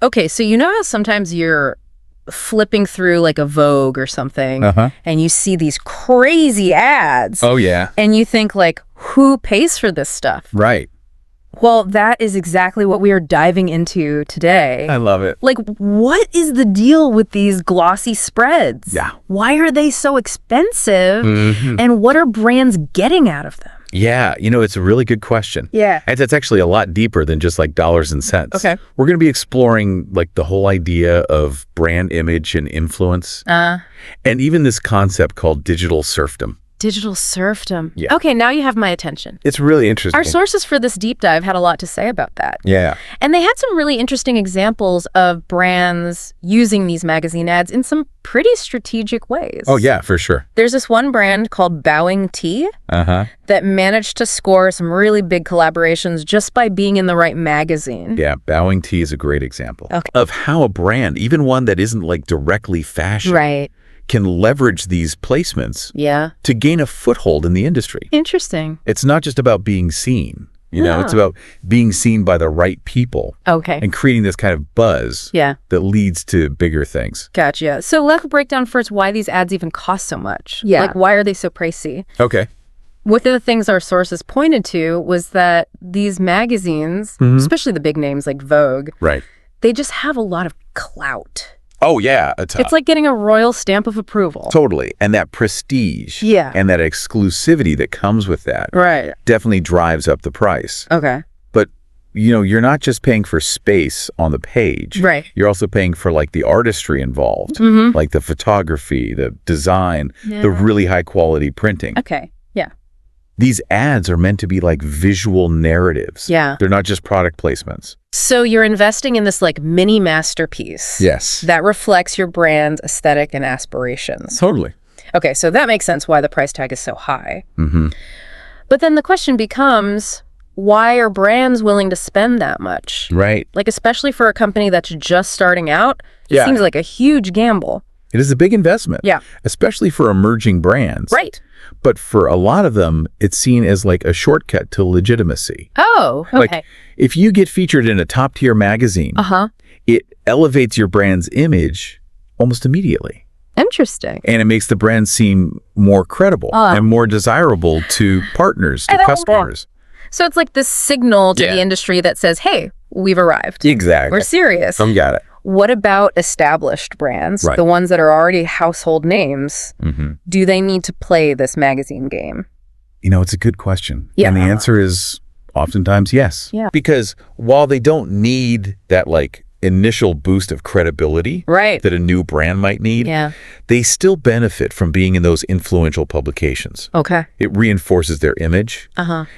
Okay, so you know how sometimes you're flipping through like a Vogue or something, and you see these crazy ads. Oh, yeah. And you think like, who pays for this stuff? Right. Well, that is exactly what we are diving into today. I love it. Like, what is the deal with these glossy spreads? Yeah. Why are they so expensive? And what are brands getting out of them? Yeah, it's a really good question. Yeah. And it's actually a lot deeper than just like dollars and cents. Okay. We're going to be exploring like the whole idea of brand image and influence. And even this concept called digital serfdom. Digital serfdom. Yeah. Okay, now you have my attention. It's really interesting. Our sources for this deep dive had a lot to say about that. Yeah. And they had some really interesting examples of brands using these magazine ads in some pretty strategic ways. Oh, yeah, for sure. There's this one brand called Bowing Tea that managed to score some really big collaborations just by being in the right magazine. Yeah, Bowing Tea is a great example Okay. of how a brand, even one that isn't like directly fashion, Right. can leverage these placements Yeah. to gain a foothold in the industry. Interesting. It's not just about being seen, it's about being seen by the right people Okay. and creating this kind of buzz Yeah. that leads to bigger things. Gotcha. So let's break down first why these ads even cost so much. Yeah. Like, why are they so pricey? Okay. One of the things our sources pointed to was that these magazines, especially the big names like Vogue, Right. they just have a lot of clout. Oh, yeah. It's like getting a royal stamp of approval. Totally. And that prestige Yeah. and that exclusivity that comes with that Right. definitely drives up the price. Okay. But, you're not just paying for space on the page. Right. You're also paying for like the artistry involved, like the photography, the design, the really high quality printing. Okay. Yeah. These ads are meant to be like visual narratives. Yeah. They're not just product placements. So you're investing in this like mini masterpiece. Yes. That reflects your brand's aesthetic and aspirations. Totally. Okay, so that makes sense why the price tag is so high. But then the question becomes, why are brands willing to spend that much? Right. Like, especially for a company that's just starting out, it Yeah. seems like a huge gamble. It is a big investment. Yeah. Especially for emerging brands. Right. But for a lot of them, it's seen as like a shortcut to legitimacy. Oh, okay. Like if you get featured in a top tier magazine, it elevates your brand's image almost immediately. Interesting. And it makes the brand seem more credible and more desirable to partners, to customers. So it's like this signal to Yeah. the industry that says, hey, we've arrived. Exactly. We're serious. Got it. What about established brands, Right. the ones that are already household names? Do they need to play this magazine game? It's a good question. Yeah. And the answer is oftentimes yes. Yeah. Because while they don't need that like initial boost of credibility Right. that a new brand might need, Yeah. they still benefit from being in those influential publications. Okay. It reinforces their image.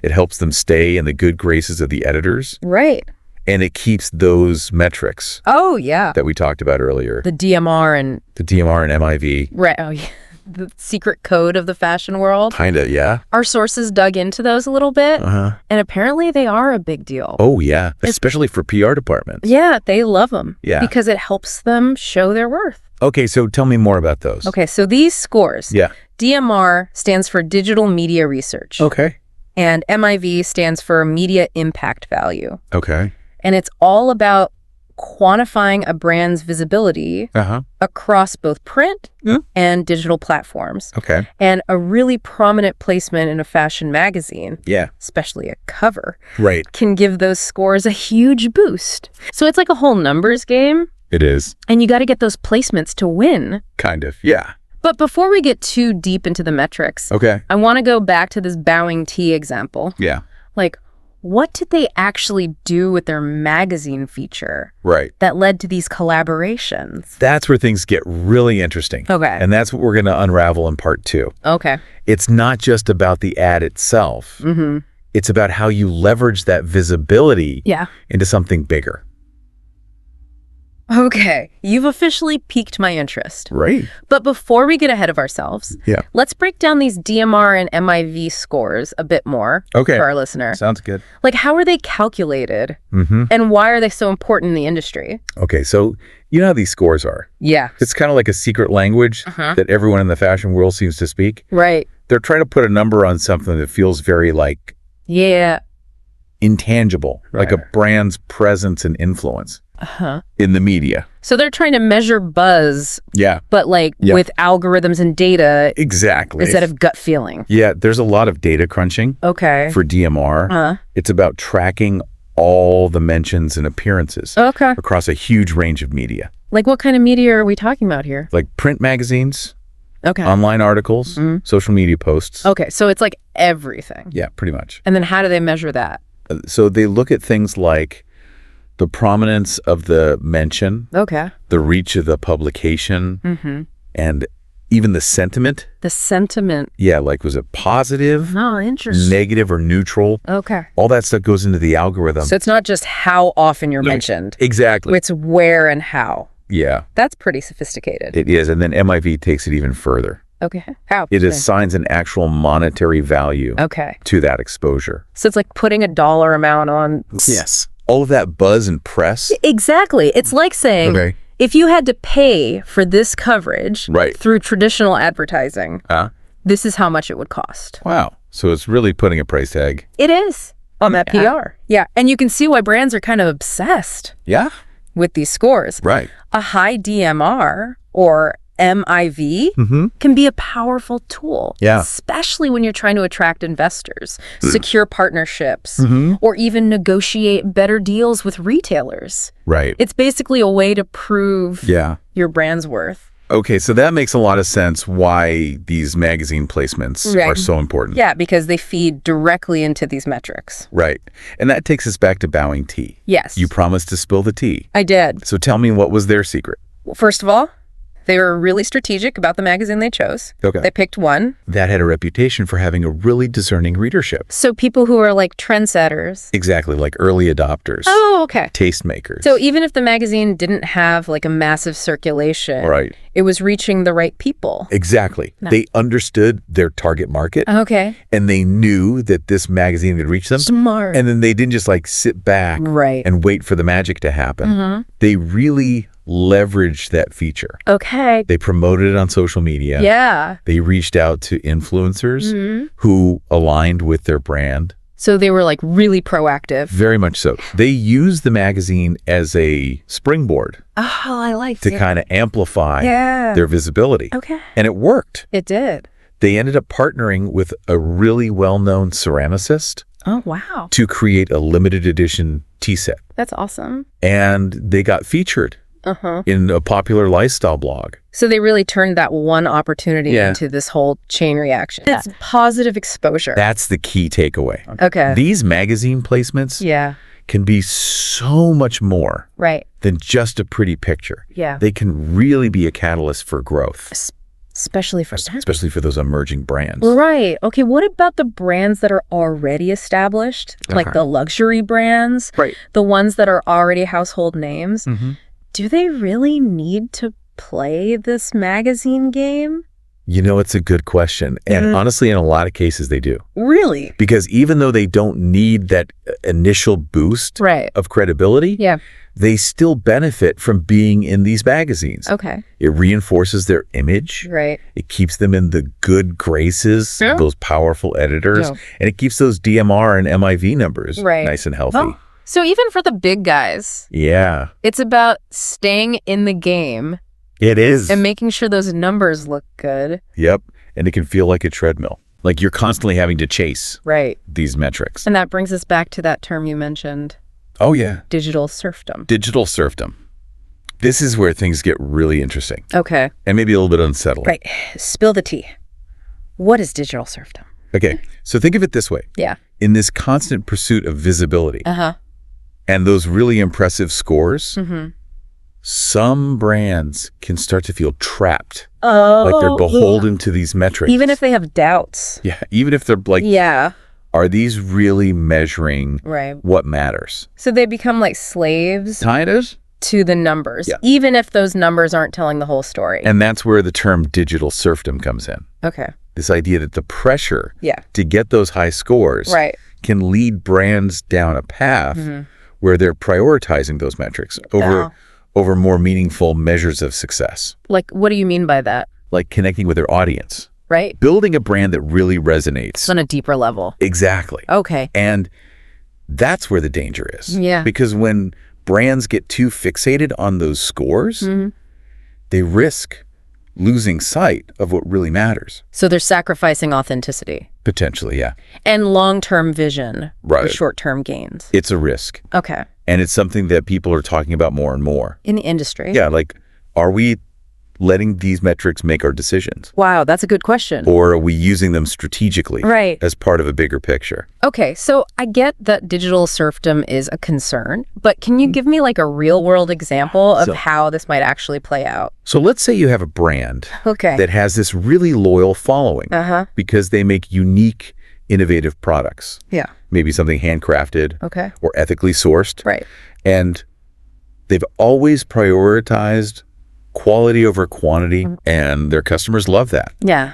It helps them stay in the good graces of the editors. Right. And it keeps those metrics Oh, yeah. that we talked about earlier, The DMR and the DMR and MIV. right. Oh, yeah. The secret code of the fashion world. Kinda, yeah. Our sources dug into those a little bit, and apparently they are a big deal. Oh, yeah. Especially for PR departments. Yeah, they love them. Yeah. Because it helps them show their worth. Okay, so tell me more about those. Okay, so these scores. Yeah. DMR stands for Digital Media Research. Okay. And MIV stands for Media Impact Value. Okay. And it's all about quantifying a brand's visibility across both print and digital platforms. Okay. And a really prominent placement in a fashion magazine, Yeah. especially a cover, Right. can give those scores a huge boost. So it's like a whole numbers game, It is. and you got to get those placements to win. Kind of. Yeah. But before we get too deep into the metrics, Okay. I want to go back to this Bowing Tea example. Yeah. Like, what did they actually do with their magazine feature Right. that led to these collaborations? That's where things get really interesting. Okay. And that's what we're going to unravel in part 2. Okay. It's not just about the ad itself. It's about how you leverage that visibility Yeah. into something bigger. Okay. You've officially piqued my interest. Right. But before we get ahead of ourselves, Yeah. let's break down these DMR and MIV scores a bit more Okay. for our listener. Sounds good. Like, how are they calculated? And why are they so important in the industry? Okay, so you know how these scores are. Yeah. It's kind of like a secret language that everyone in the fashion world seems to speak. Right. They're trying to put a number on something that feels very like Yeah. intangible, like a brand's presence and influence. in the media. So they're trying to measure buzz, Yeah, but like with algorithms and data exactly. instead of gut feeling. Yeah, there's a lot of data crunching Okay. for DMR. It's about tracking all the mentions and appearances Okay. across a huge range of media, Like what kind of media are we talking about here? like print magazines, Okay. online articles, social media posts. Okay, so it's like everything. Yeah, pretty much. And then how do they measure that? So they look at things like the prominence of the mention, Okay. the reach of the publication, and even the sentiment. The sentiment. Yeah, like was it positive, Oh, interesting. negative, or neutral? Okay. All that stuff goes into the algorithm. So it's not just how often you're mentioned. Exactly. It's where and how. Yeah, That's pretty sophisticated. it is. And then MIV takes it even further. Okay. How? It assigns an actual monetary value Okay. to that exposure. So it's like putting a dollar amount on. Yes. All of that buzz and press. Exactly. It's like saying, Okay. if you had to pay for this coverage Right. through traditional advertising, this is how much it would cost. Wow. So it's really putting a price tag. It is on that PR. Yeah. And you can see why brands are kind of obsessed Yeah. with these scores. Right. A high DMR or MIV can be a powerful tool, Yeah. especially when you're trying to attract investors, secure partnerships, or even negotiate better deals with retailers. Right. It's basically a way to prove Yeah. your brand's worth. Okay, so that makes a lot of sense why these magazine placements Right. are so important. Yeah, because they feed directly into these metrics. Right. And that takes us back to Bowing Tea. Yes. You promised to spill the tea. I did. So tell me, what was their secret? Well, first of all, they were really strategic about the magazine they chose. Okay. They picked one. That had a reputation for having a really discerning readership. So people who are like trendsetters. Exactly, like early adopters, Oh, okay. tastemakers. So even if the magazine didn't have like a massive circulation, Right. it was reaching the right people. Exactly. They understood their target market, Okay. and they knew that this magazine would reach them. Smart. And then they didn't just like sit back Right. and wait for the magic to happen. They really leveraged that feature. Okay. They promoted it on social media. Yeah. They reached out to influencers who aligned with their brand. So they were like really proactive. Very much so. They used the magazine as a springboard Oh, I like to kind of amplify Yeah. their visibility. Okay. And it worked. It did. They ended up partnering with a really well-known ceramicist Oh, wow. to create a limited edition tea set. That's awesome. And they got featured in a popular lifestyle blog. So they really turned that one opportunity Yeah. into this whole chain reaction. It's positive exposure. That's the key takeaway. Okay. These magazine placements Yeah. can be so much more Right. than just a pretty picture. Yeah. They can really be a catalyst for growth, Especially for especially for those emerging brands. Right. Okay. What about the brands that are already established, like the luxury brands, Right. the ones that are already household names? Do they really need to play this magazine game? You know, it's a good question. And honestly, in a lot of cases, they do. Really? Because even though they don't need that initial boost Right. of credibility, Yeah. they still benefit from being in these magazines. Okay. It reinforces their image. Right. It keeps them in the good graces of those powerful editors. Yeah. And it keeps those DMR and MIV numbers nice and healthy. Oh. So even for the big guys, Yeah, it's about staying in the game it is. and making sure those numbers look good. Yep. And it can feel like a treadmill. Like you're constantly having to chase Right. these metrics. And that brings us back to that term you mentioned, Oh, yeah. digital serfdom. Digital serfdom. This is where things get really interesting Okay. and maybe a little bit unsettling. Right. Spill the tea. What is digital serfdom? Okay. So think of it this way. Yeah. In this constant pursuit of visibility and those really impressive scores, some brands can start to feel trapped, like they're beholden to these metrics. Even if they have doubts. Yeah, even if they're like, Yeah. are these really measuring Right. what matters? So they become like slaves Kind of. to the numbers, Yeah. even if those numbers aren't telling the whole story. And that's where the term digital serfdom comes in. Okay. This idea that the pressure Yeah. to get those high scores Right. can lead brands down a path where they're prioritizing those metrics over more meaningful measures of success, Like, what do you mean by that? like connecting with their audience, Right. building a brand that really resonates. It's on a deeper level. Exactly. Okay. And that's where the danger is. Yeah. Because when brands get too fixated on those scores, they risk losing sight of what really matters. So they're sacrificing authenticity Potentially, yeah. and long-term vision for Right. short-term gains. It's a risk. Okay. And it's something that people are talking about more and more. In the industry? Yeah, like, are we letting these metrics make our decisions? Wow, that's a good question. Or are we using them strategically Right. as part of a bigger picture? Okay, so I get that digital serfdom is a concern, but can you give me like a real-world example of how this might actually play out? So let's say you have a brand Okay. that has this really loyal following because they make unique, innovative products. Yeah. Maybe something handcrafted Okay. or ethically sourced. Right. And they've always prioritized quality over quantity, and their customers love that. Yeah.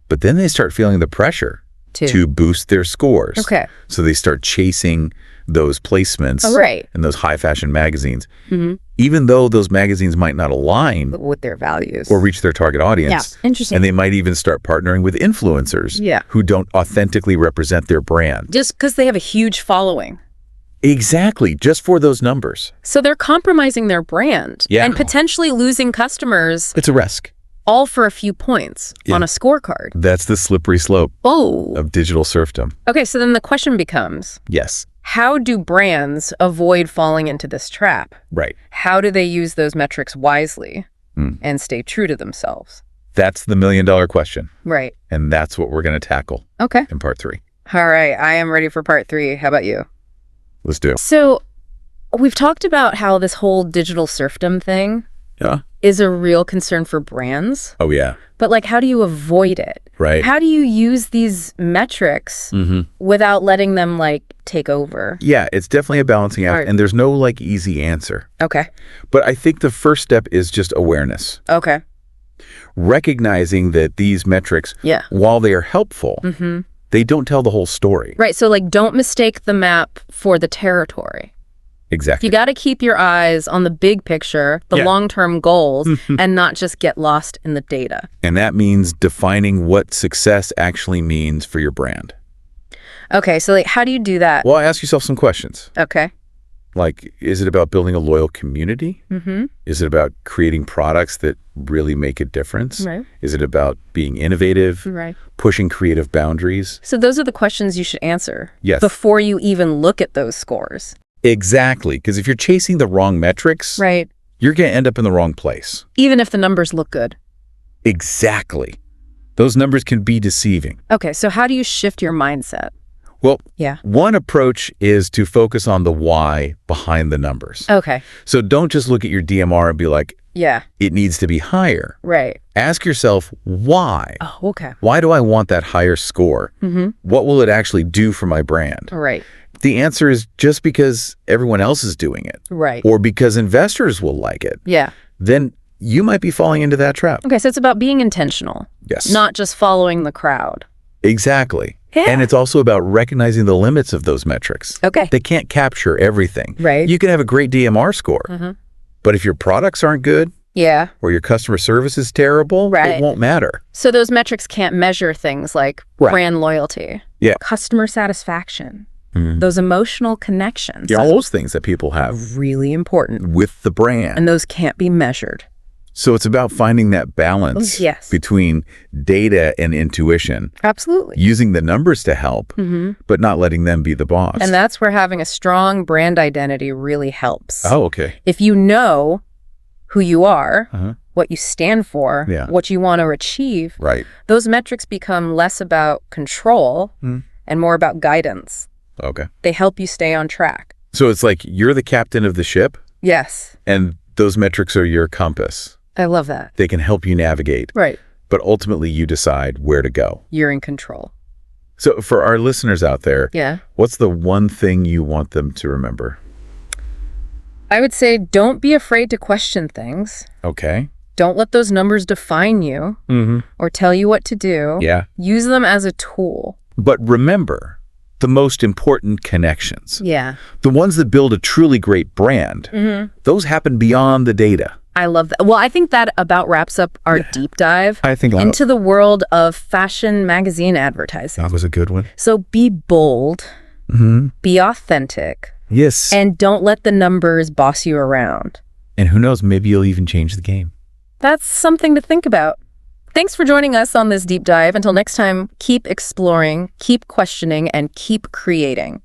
But then they start feeling the pressure to boost their scores. Okay. So they start chasing those placements Right. in those high fashion magazines, even though those magazines might not align With their values. or reach their target audience. Yeah. Interesting. And they might even start partnering with influencers Yeah. who don't authentically represent their brand. Just because they have a huge following. Exactly, just for those numbers. So they're compromising their brand Yeah. and potentially losing customers It's a risk. all for a few points on a scorecard. That's the slippery slope Oh. of digital serfdom. Okay, so then the question becomes, Yes, how do brands avoid falling into this trap? right. How do they use those metrics wisely and stay true to themselves? That's the million-dollar question. Right. And that's what we're going to tackle Okay. in part 3. All right. I am ready for part 3. How about you? Let's do it. So we've talked about how this whole digital serfdom thing Yeah. is a real concern for brands. Oh, yeah. But like, how do you avoid it? Right. How do you use these metrics without letting them like take over? Yeah, it's definitely a balancing act, Right. and there's no like easy answer. Okay. But I think the first step is just awareness. Okay. Recognizing that these metrics, Yeah. while they are helpful, they don't tell the whole story. Right. So like, don't mistake the map for the territory. Exactly. You got to keep your eyes on the big picture, the Yeah. long-term goals, and not just get lost in the data. And that means defining what success actually means for your brand. Okay. So like, how do you do that? Well, ask yourself some questions. Okay. Like, is it about building a loyal community? Is it about creating products that really make a difference? Right. Is it about being innovative, Right. pushing creative boundaries? So those are the questions you should answer Yes. before you even look at those scores. Exactly. Because if you're chasing the wrong metrics, Right. you're going to end up in the wrong place. Even if the numbers look good. Exactly. Those numbers can be deceiving. Okay. So how do you shift your mindset? Well, Yeah. one approach is to focus on the why behind the numbers. Okay. So don't just look at your DMR and be like, Yeah. it needs to be higher. Right. Ask yourself, why? Oh, okay. Why do I want that higher score? What will it actually do for my brand? Right. The answer is just because everyone else is doing it, Right. or because investors will like it. Yeah. Then you might be falling into that trap. Okay. So it's about being intentional, Yes. not just following the crowd. Exactly. Yeah. And it's also about recognizing the limits of those metrics. Okay. They can't capture everything. Right. You can have a great DMR score, but if your products aren't good Yeah. or your customer service is terrible, Right. it won't matter. So those metrics can't measure things like Right. brand loyalty, Yeah. customer satisfaction, those emotional connections. Yeah, all those things that people have Really important. with the brand. And those can't be measured. So it's about finding that balance Yes. between data and intuition, Absolutely. using the numbers to help, but not letting them be the boss. And that's where having a strong brand identity really helps. Oh, okay. If you know who you are, what you stand for, Yeah. what you want to achieve, Right. those metrics become less about control and more about guidance. Okay. They help you stay on track. So it's like you're the captain of the ship, Yes. and those metrics are your compass. I love that. They can help you navigate, Right. but ultimately you decide where to go. You're in control. So for our listeners out there, Yeah. what's the one thing you want them to remember? I would say don't be afraid to question things. Okay. Don't let those numbers define you or tell you what to do. Yeah. Use them as a tool. But remember the most important connections, Yeah. the ones that build a truly great brand, those happen beyond the data. I love that. Well, I think that about wraps up our deep dive I think into the world of fashion magazine advertising. that was a good one. So be bold, be authentic, Yes. And don't let the numbers boss you around. And who knows, maybe you'll even change the game. That's something to think about. Thanks for joining us on this deep dive. Until next time, keep exploring, keep questioning, and keep creating.